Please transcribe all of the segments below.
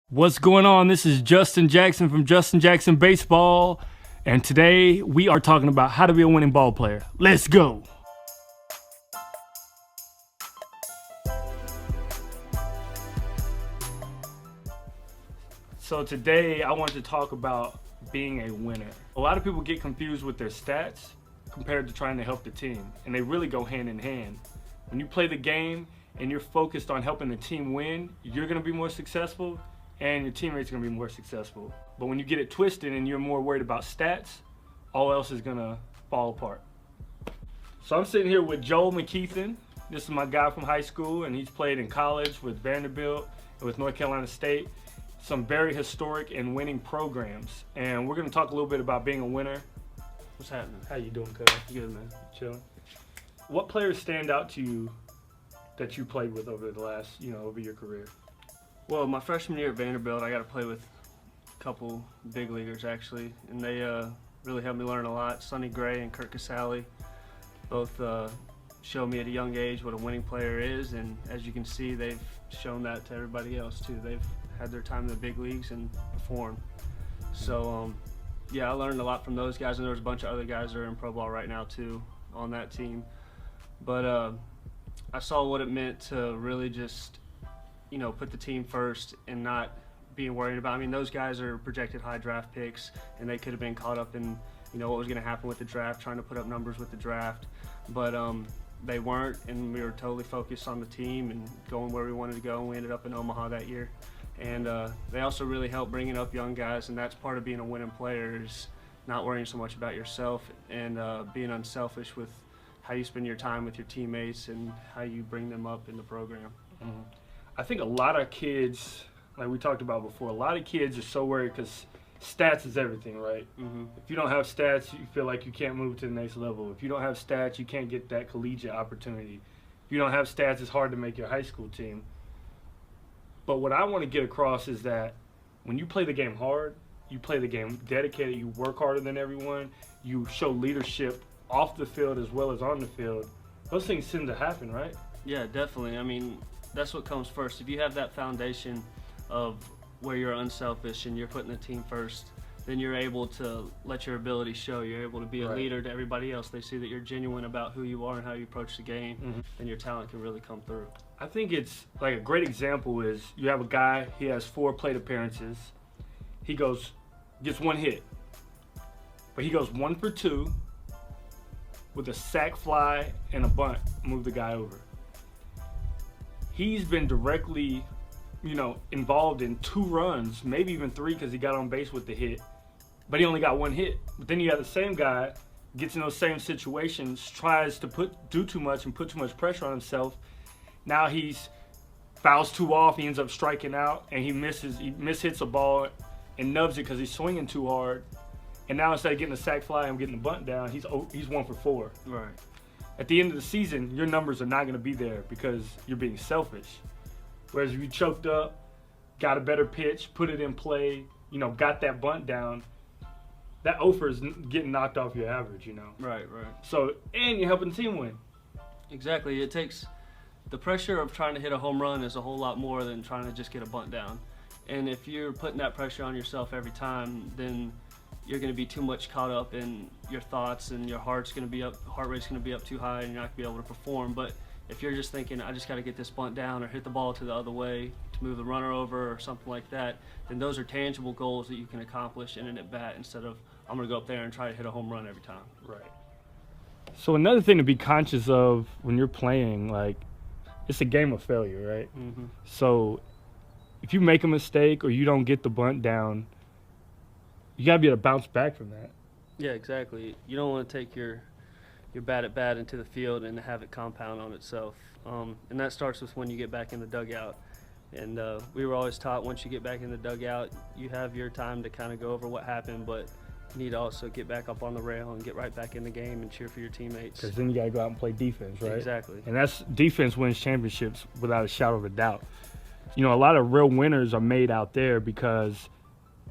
What's going on? This is Justin Jackson from Justin Jackson Baseball, and today we are talking about how to be a winning ball player. Let's go! So today I want to talk about being a winner. A lot of people get confused with their stats compared to trying to help the team, and they really go hand in hand. When you play the game and you're focused on helping the team win, you're going to be more successful and your teammates are going to be more successful. But when you get it twisted and you're more worried about stats, all else is going to fall apart. So I'm sitting here with Joel McKeithen. This is my guy from high school, and he's played in college with Vanderbilt and with North Carolina State. Some very historic and winning programs. And we're going to talk a little bit about being a winner. What's happening? How you doing, cuz? Good, man. Chilling. What players stand out to you that you played with over the last, over your career? Well, my freshman year at Vanderbilt, I got to play with a couple big leaguers, actually, and they really helped me learn a lot. Sonny Gray and Kurt Casale both showed me at a young age what a winning player is, and as you can see, they've shown that to everybody else, too. They've had their time in the big leagues and performed. So, yeah, I learned a lot from those guys, and there was a bunch of other guys that are in pro ball right now, too, on that team. But I saw what it meant to really just put the team first and not being worried about. I mean, those guys are projected high draft picks, and they could have been caught up in, what was going to happen with the draft, trying to put up numbers with the draft. But they weren't, and we were totally focused on the team and going where we wanted to go, and we ended up in Omaha that year. And they also really helped bringing up young guys, and that's part of being a winning player is not worrying so much about yourself and being unselfish with how you spend your time with your teammates and how you bring them up in the program. Mm-hmm. I think a lot of kids, like we talked about before, a lot of kids are so worried because stats is everything, right? Mm-hmm. If you don't have stats, you feel like you can't move to the next level. If you don't have stats, you can't get that collegiate opportunity. If you don't have stats, it's hard to make your high school team. But what I want to get across is that when you play the game hard, you play the game dedicated, you work harder than everyone, you show leadership off the field as well as on the field, those things tend to happen, right? Yeah, definitely. I mean, that's what comes first. If you have that foundation of where you're unselfish and you're putting the team first, then you're able to let your ability show. You're able to be a leader to everybody else. They see that you're genuine about who you are and how you approach the game, and your talent can really come through. I think it's like a great example is you have a guy, he has 4 plate appearances. He gets 1 hit, but he goes 1 for 2 with a sac fly and a bunt, move the guy over. He's been directly, involved in 2 runs, maybe even 3 because he got on base with the hit, but he only got 1 hit. But then you have the same guy, gets in those same situations, tries to do too much and put too much pressure on himself. Now he's fouls 2 off, he ends up striking out, and he mishits a ball and nubs it because he's swinging too hard. And now instead of getting a sac fly and getting the bunt down, he's 1 for 4. Right. At the end of the season, your numbers are not going to be there because you're being selfish. Whereas if you choked up, got a better pitch, put it in play, got that bunt down, that offer is getting knocked off your average, Right. So, and you're helping the team win. Exactly. It takes the pressure of trying to hit a home run is a whole lot more than trying to just get a bunt down. And if you're putting that pressure on yourself every time, then you're going to be too much caught up in your thoughts, and your heart rate's going to be up too high, and you're not going to be able to perform. But if you're just thinking, I just got to get this bunt down or hit the ball to the other way to move the runner over or something like that, then those are tangible goals that you can accomplish in an at-bat instead of, I'm going to go up there and try to hit a home run every time. Right. So another thing to be conscious of when you're playing, it's a game of failure, right? Mm-hmm. So if you make a mistake or you don't get the bunt down, you got to be able to bounce back from that. Yeah, exactly. You don't want to take your bad at bat into the field and have it compound on itself. And that starts with when you get back in the dugout. And we were always taught once you get back in the dugout, you have your time to kind of go over what happened, but you need to also get back up on the rail and get right back in the game and cheer for your teammates. Because then you got to go out and play defense, right? Exactly. And that's defense wins championships without a shadow of a doubt. A lot of real winners are made out there because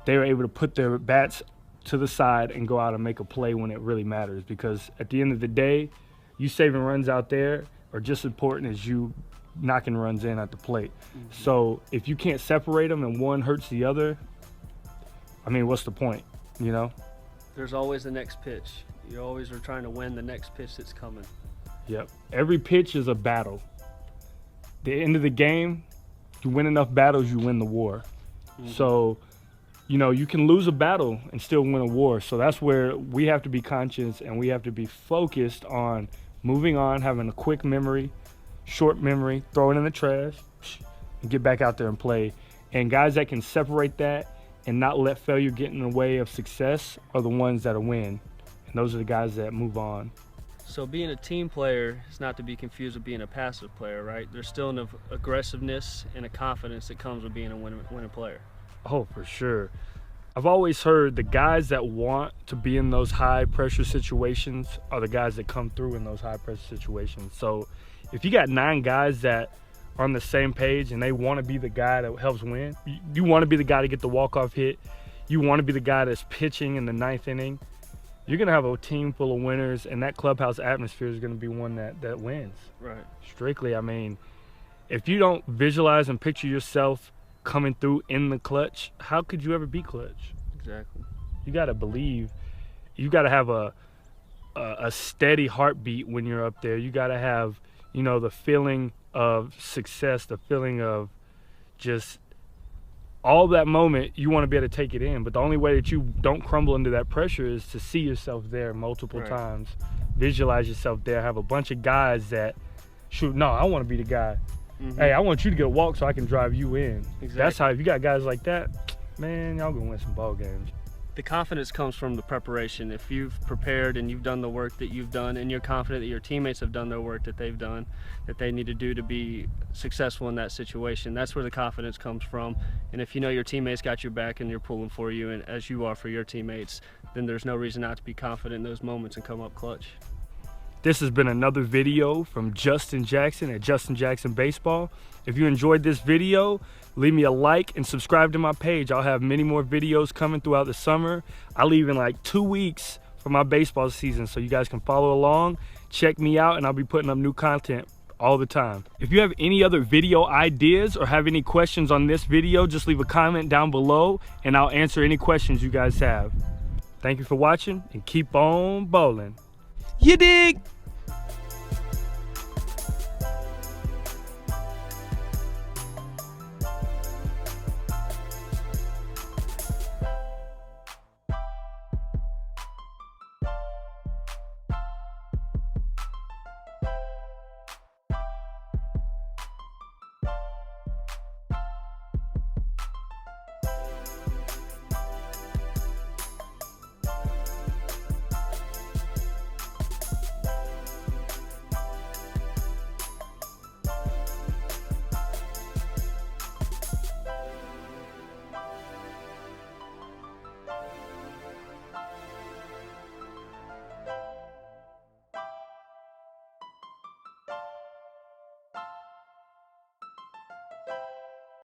they were able to put their bats to the side and go out and make a play when it really matters. Because at the end of the day, you saving runs out there are just as important as you knocking runs in at the plate. So if you can't separate them and one hurts the other, I mean, what's the point, you know? There's always the next pitch. You always are trying to win the next pitch that's coming. Yep. Every pitch is a battle. The end of the game, you win enough battles, you win the war. So, you know, you can lose a battle and still win a war. So that's where we have to be conscious and we have to be focused on moving on, having a quick memory, short memory, throw it in the trash, and get back out there and play. And guys that can separate that and not let failure get in the way of success are the ones that'll win. And those are the guys that move on. So being a team player is not to be confused with being a passive player, right? There's still an aggressiveness and a confidence that comes with being a winning player. Oh, for sure. I've always heard the guys that want to be in those high pressure situations are the guys that come through in those high pressure situations. So if you got 9 guys that are on the same page and they want to be the guy that helps win, you want to be the guy to get the walk-off hit, you want to be the guy that's pitching in the 9th inning, you're going to have a team full of winners, and that clubhouse atmosphere is going to be one that wins. Right. Strictly, I mean, if you don't visualize and picture yourself coming through in the clutch, how could you ever be clutch? Exactly. You got to believe. You got to have a steady heartbeat when you're up there. You got to have, you know, the feeling of success, the feeling of just all that moment. You want to be able to take it in, but the only way that you don't crumble under that pressure is to see yourself there multiple times, visualize yourself there, have a bunch of guys that shoot. No, I want to be the guy. Hey, I want you to get a walk so I can drive you in. Exactly. That's how, if you got guys like that, man, y'all gonna win some ball games. The confidence comes from the preparation. If you've prepared and you've done the work that you've done and you're confident that your teammates have done their work that they've done, that they need to do to be successful in that situation, that's where the confidence comes from. And if you know your teammates got your back and you're pulling for you, and as you are for your teammates, then there's no reason not to be confident in those moments and come up clutch. This has been another video from Justin Jackson at Justin Jackson Baseball. If you enjoyed this video, leave me a like and subscribe to my page. I'll have many more videos coming throughout the summer. I leave in like 2 weeks for my baseball season, so you guys can follow along, check me out, and I'll be putting up new content all the time. If you have any other video ideas or have any questions on this video, just leave a comment down below and I'll answer any questions you guys have. Thank you for watching and keep on bowling. You dig?